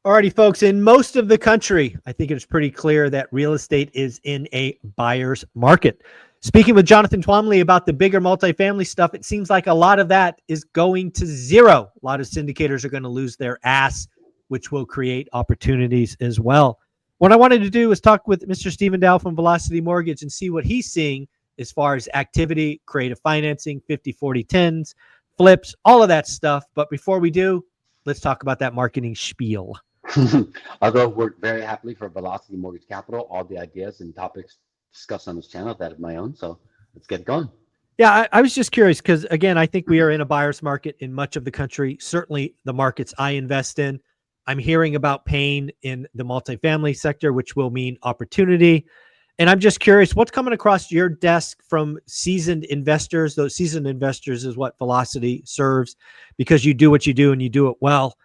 Alrighty, folks, in most of the country, I think it's pretty clear that real estate is in a buyer's market. Speaking with Jonathan Twomley about the bigger multifamily stuff, it seems like a lot of that is going to zero. A lot of syndicators are going to lose their ass, which will create opportunities as well. What I wanted to do is talk with Mr. Stephen Dow from Velocity Mortgage and see what he's seeing as far as activity, creative financing, 50-40-10s, flips, all of that stuff. But before we do, let's talk about that marketing spiel. Although work very happily for Velocity Mortgage Capital, all the ideas and topics discussed on this channel that of my own. So let's get going. Yeah, I was just curious because, again, I think we are in a buyer's market in much of the country, certainly the markets I invest in. I'm hearing about pain in the multifamily sector, which will mean opportunity. And I'm just curious, what's coming across your desk from seasoned investors? Those seasoned investors is what Velocity serves because you do what you do and you do it well.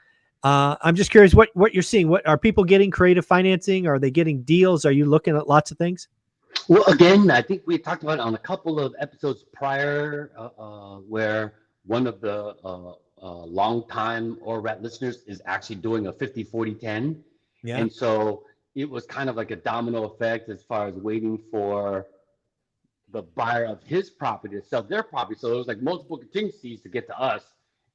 I'm just curious what you're seeing. What are people getting creative financing? Are they getting deals? Are you looking at lots of things? Well, again, I think we talked about it on a couple of episodes prior, where one of the long-time ORAT listeners is actually doing a 50-40-10. Yeah. And so it was kind of like a domino effect as far as waiting for the buyer of his property to sell their property. So it was like multiple contingencies to get to us.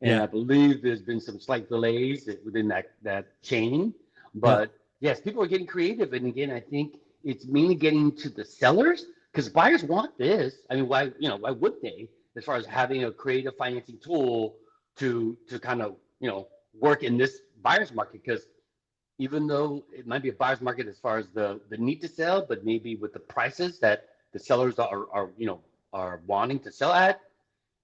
And I believe there's been some slight delays within that chain. But yes, people are getting creative. And again, I think it's mainly getting to the sellers because buyers want this. I mean, why would they? As far as having a creative financing tool to kind of, work in this buyer's market, because even though it might be a buyer's market as far as the need to sell, but maybe with the prices that the sellers are wanting to sell at,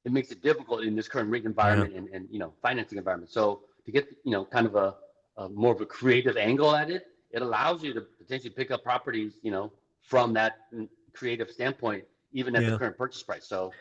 it makes it difficult in this current rate environment and financing environment. So to get kind of a more of a creative angle at it, it allows you to potentially pick up properties from that creative standpoint, even at the current purchase price. So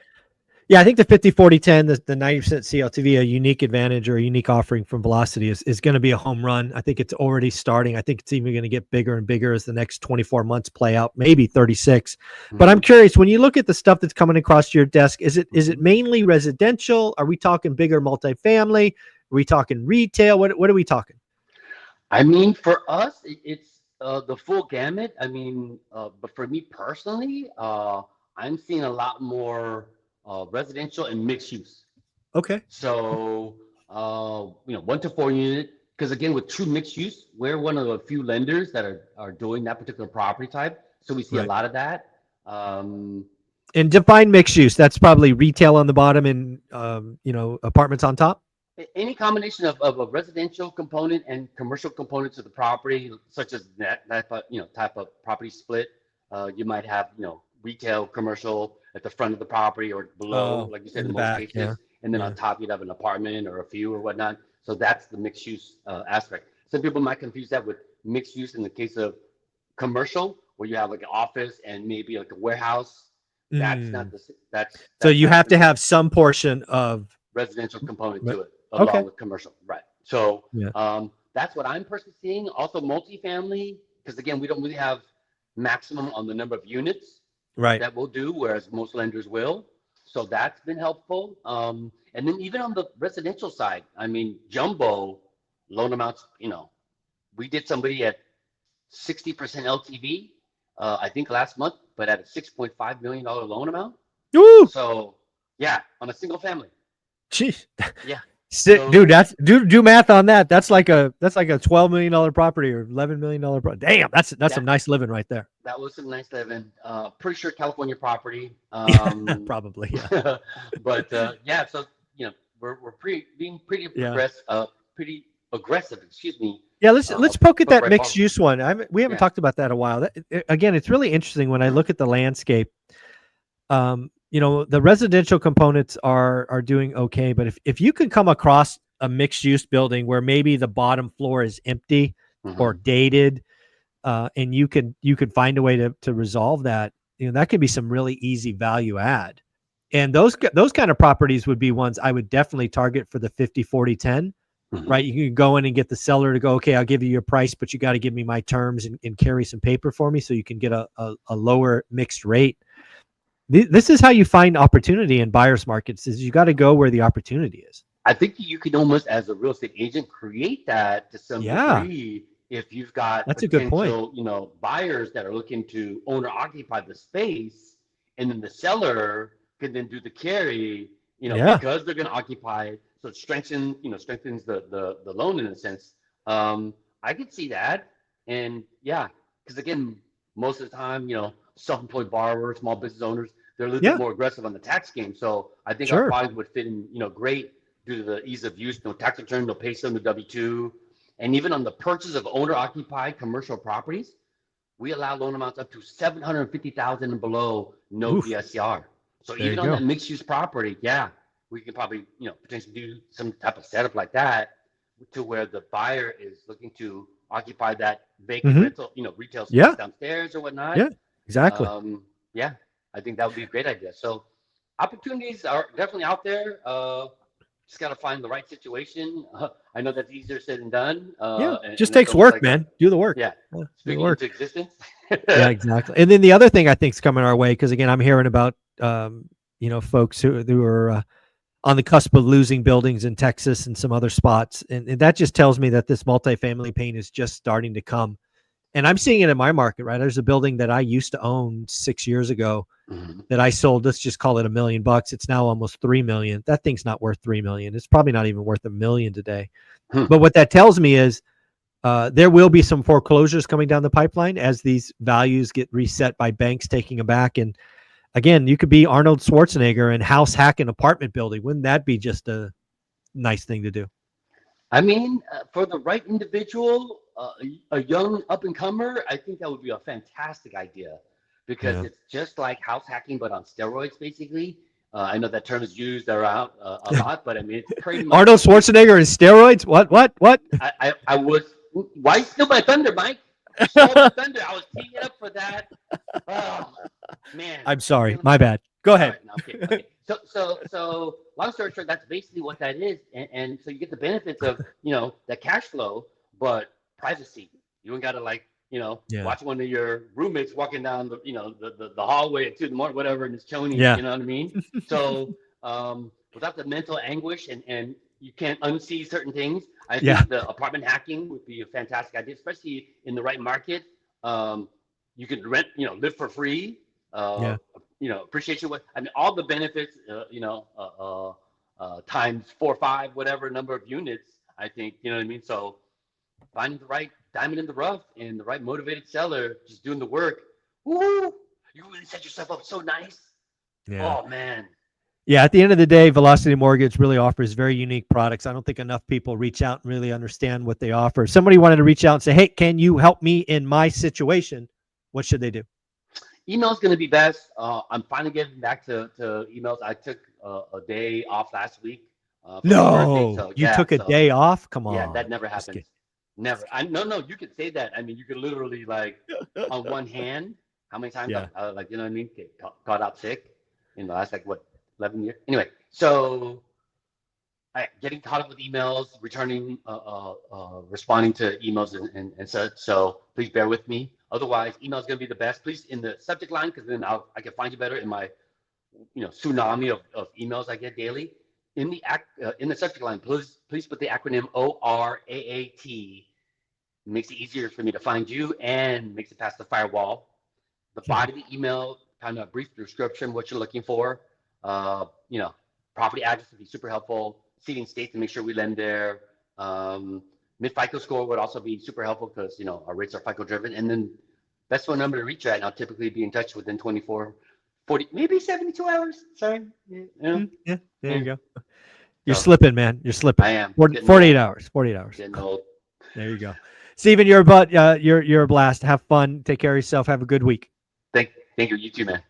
yeah, I think the 50-40-10, the 90% CLTV, a unique advantage or a unique offering from Velocity is going to be a home run. I think it's already starting. I think it's even going to get bigger and bigger as the next 24 months play out, maybe 36. But I'm curious, when you look at the stuff that's coming across your desk, is it mainly residential? Are we talking bigger multifamily? Are we talking retail? What are we talking? I mean, for us, it's the full gamut. I mean, but for me personally, I'm seeing a lot more residential and mixed use. Okay. So, 1 to 4 unit, because again, with true mixed use, we're one of the few lenders that are doing that particular property type. So we see a lot of that. And define mixed use. That's probably retail on the bottom and, apartments on top. Any combination of a residential component and commercial component to the property, such as that type of property split. You might have, retail, commercial at the front of the property or below, like you said, in most back, cases. And then on top, you'd have an apartment or a few or whatnot. So that's the mixed use aspect. Some people might confuse that with mixed use in the case of commercial, where you have like an office and maybe like a warehouse. That's not the that's so you have to have some portion of residential component to it along with commercial, right? So that's what I'm personally seeing. Also multifamily, because again, we don't really have maximum on the number of units that we'll do, whereas most lenders will. So that's been helpful. And then even on the residential side, I mean, jumbo loan amounts, we did somebody at 60% LTV, I think last month, but at a $6.5 million loan amount. Ooh. So yeah, on a single family. Jeez. Yeah. So, dude, that's do math on that. That's like a $12 million property or $11 million property. Damn, that's some nice living right there. That was some nice living. Pretty sure California property. Probably, yeah. But yeah, so we're being pretty aggressive. Excuse me. Yeah, let's poke at that mixed use one. We haven't talked about that in a while. Again, it's really interesting when I look at the landscape. The residential components are doing okay, but if you can come across a mixed use building where maybe the bottom floor is empty or dated, and you could find a way to resolve that, that could be some really easy value add. And those kind of properties would be ones I would definitely target for the 50-40-10. Right. You can go in and get the seller to go, okay, I'll give you your price, but you got to give me my terms and carry some paper for me so you can get a lower mixed rate. This is how you find opportunity in buyers markets, is you got to go where the opportunity is. I think you can almost, as a real estate agent, create that to some Yeah, degree if you've got that's a good point. potential, buyers that are looking to own or occupy the space, and then the seller can then do the carry, Yeah, because they're going to occupy it. So it strengthens the loan in a sense. I could see that, and yeah, because again, most of the time, self-employed borrowers, small business owners, they're a little bit yeah, more aggressive on the tax game. So I think our sure. product would fit in, great due to the ease of use, no tax return, no pay stub, no W-2. And even on the purchase of owner-occupied commercial properties, we allow loan amounts up to 750,000 and below, no Oof, DSCR. So there you even on go. that mixed-use property, yeah, we can probably, potentially do some type of setup like that to where the buyer is looking to occupy that vacant Hmm. rental, retail space Yeah, downstairs or whatnot. yeah, exactly. Yeah, I think that would be a great idea. So opportunities are definitely out there. Just got to find the right situation. I know that's easier said than done. Yeah, And just it's takes almost work, like, man. Do the work. yeah, Yeah, do the speaking work. into existence. Yeah, exactly. And then the other thing I think is coming our way, because again, I'm hearing about folks who are on the cusp of losing buildings in Texas and some other spots, and that just tells me that this multifamily pain is just starting to come. And I'm seeing it in my market, right? There's a building that I used to own 6 years ago Mhm. that I sold. Let's just call it $1 million. It's now almost 3 million. That thing's not worth 3 million. It's probably not even worth 1 million today. Hmm. But what that tells me is there will be some foreclosures coming down the pipeline as these values get reset by banks taking them back. And again, you could be Arnold Schwarzenegger and house hack an apartment building. Wouldn't that be just a nice thing to do? I mean, for the right individual, a young up and comer, I think that would be a fantastic idea because Yeah. it's just like house hacking, but on steroids, basically. I know that term is used around a lot, but I mean, it's pretty much. Arnold Schwarzenegger and steroids? What? I was. Why steal my thunder, Mike? You stole my thunder. I was teeing it up for that. Oh, man. I'm sorry. My bad. Go All ahead. right, no, okay. So long story short, that's basically what that is, and so you get the benefits of that cash flow, but privacy. You don't gotta Yeah. watch one of your roommates walking down the hallway at 2 in the morning, whatever, and it's Tony. Yeah. You know what I mean? So without the mental anguish and you can't unsee certain things, I Yeah. think the apartment hacking would be a fantastic idea, especially in the right market. You could live for free. Yeah. Appreciation. I mean, all the benefits. Times 4, 5, whatever number of units. I think you know what I mean. So finding the right diamond in the rough and the right motivated seller, just doing the work. Woo! You really set yourself up so nice. Yeah. Oh man. Yeah, at the end of the day, Velocity Mortgage really offers very unique products. I don't think enough people reach out and really understand what they offer. If somebody wanted to reach out and say, hey, can you help me in my situation? What should they do? Email is going to be best. I'm finally getting back to emails. I took a day off last week for my birthday. So You took a day off? Come yeah, on. that never happens. Never. No. You could say that. I mean, you could literally on one hand, how many times Yeah. you know what I mean? Get caught out sick in the last 11 years. Anyway, so getting caught up with emails, returning, responding to emails and such. So please bear with me. Otherwise, email is going to be the best. Please in the subject line, because then I can find you better in my tsunami of emails I get daily. In the subject line, please put the acronym ORAAT. It makes it easier for me to find you and makes it past the firewall. The body of the email, kind of a brief description, what you're looking for. Property address would be super helpful. City and state to make sure we lend there. Mid FICO score would also be super helpful because our rates are FICO driven. And then best phone number to reach at, and I'll typically be in touch within 24, 40, maybe 72 hours. Sorry. Yeah, there you go. So, You're slipping, man. You're slipping. I am. 48 hours. 48 hours. Getting old. There you go. Steven, you're a blast. Have fun. Take care of yourself. Have a good week. Thank you. You too, man.